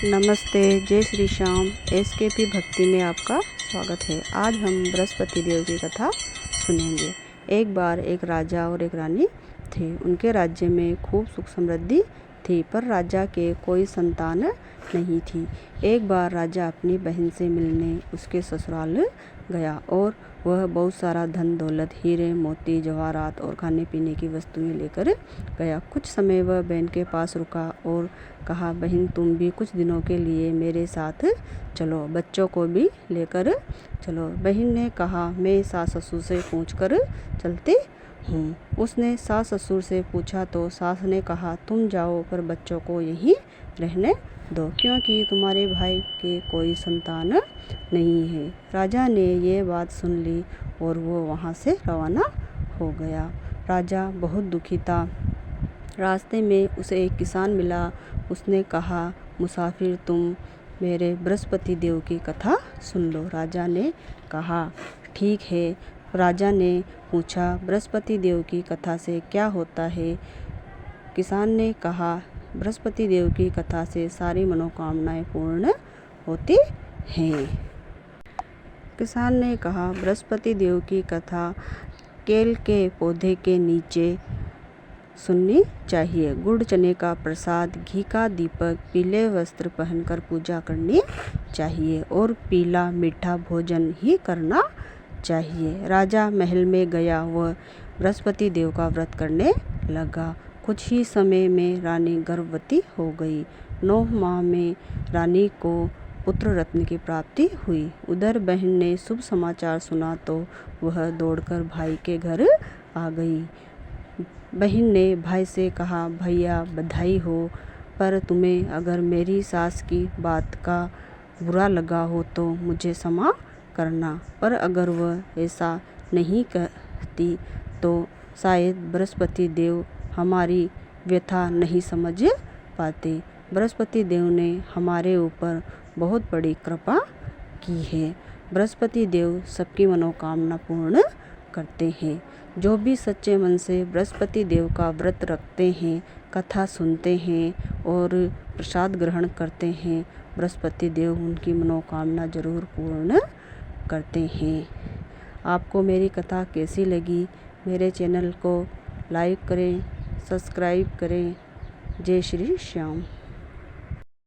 नमस्ते, जय श्री श्याम। एसकेपी भक्ति में आपका स्वागत है। आज हम बृहस्पति देव की कथा सुनेंगे। एक बार एक राजा और एक रानी थे। उनके राज्य में खूब सुख समृद्धि थी, पर राजा के कोई संतान नहीं थी। एक बार राजा अपनी बहन से मिलने उसके ससुराल गया और वह बहुत सारा धन दौलत, हीरे मोती, जवाहरात और खाने पीने की वस्तुएं लेकर गया। कुछ समय वह बहन के पास रुका और कहा, बहन तुम भी कुछ दिनों के लिए मेरे साथ चलो, बच्चों को भी लेकर चलो। बहन ने कहा, मैं सास ससुर से पूछ कर चलती हूँ। उसने सास ससुर से पूछा तो सास ने कहा, तुम जाओ, पर बच्चों को यहीं रहने दो, क्योंकि तुम्हारे भाई के कोई संतान नहीं है। राजा ने ये बात सुन ली और वो वहाँ से रवाना हो गया। राजा बहुत दुखी था। रास्ते में उसे एक किसान मिला। उसने कहा, मुसाफिर तुम मेरे बृहस्पति देव की कथा सुन लो। राजा ने कहा, ठीक है। राजा ने पूछा, बृहस्पति देव की कथा से क्या होता है? किसान ने कहा, बृहस्पति देव की कथा से सारी मनोकामनाएं पूर्ण होती हैं। किसान ने कहा, बृहस्पति देव की कथा केल के पौधे के नीचे सुननी चाहिए। गुड़ चने का प्रसाद, घी का दीपक, पीले वस्त्र पहनकर पूजा करनी चाहिए और पीला मीठा भोजन ही करना चाहिए। राजा महल में गया। वह बृहस्पति देव का व्रत करने लगा। कुछ ही समय में रानी गर्भवती हो गई। 9 माह में रानी को पुत्र रत्न की प्राप्ति हुई। उधर बहन ने शुभ समाचार सुना तो वह दौड़कर भाई के घर आ गई। बहन ने भाई से कहा, भैया बधाई हो, पर तुम्हें अगर मेरी सास की बात का बुरा लगा हो तो मुझे क्षमा करना, पर अगर वह ऐसा नहीं कहती तो शायद बृहस्पति देव हमारी व्यथा नहीं समझ पाते। बृहस्पति देव ने हमारे ऊपर बहुत बड़ी कृपा की है। बृहस्पति देव सबकी मनोकामना पूर्ण करते हैं। जो भी सच्चे मन से बृहस्पति देव का व्रत रखते हैं, कथा सुनते हैं और प्रसाद ग्रहण करते हैं, बृहस्पति देव उनकी मनोकामना जरूर पूर्ण करते हैं। आपको मेरी कथा कैसी लगी? मेरे चैनल को लाइक करें, सब्सक्राइब करें। जय श्री श्याम।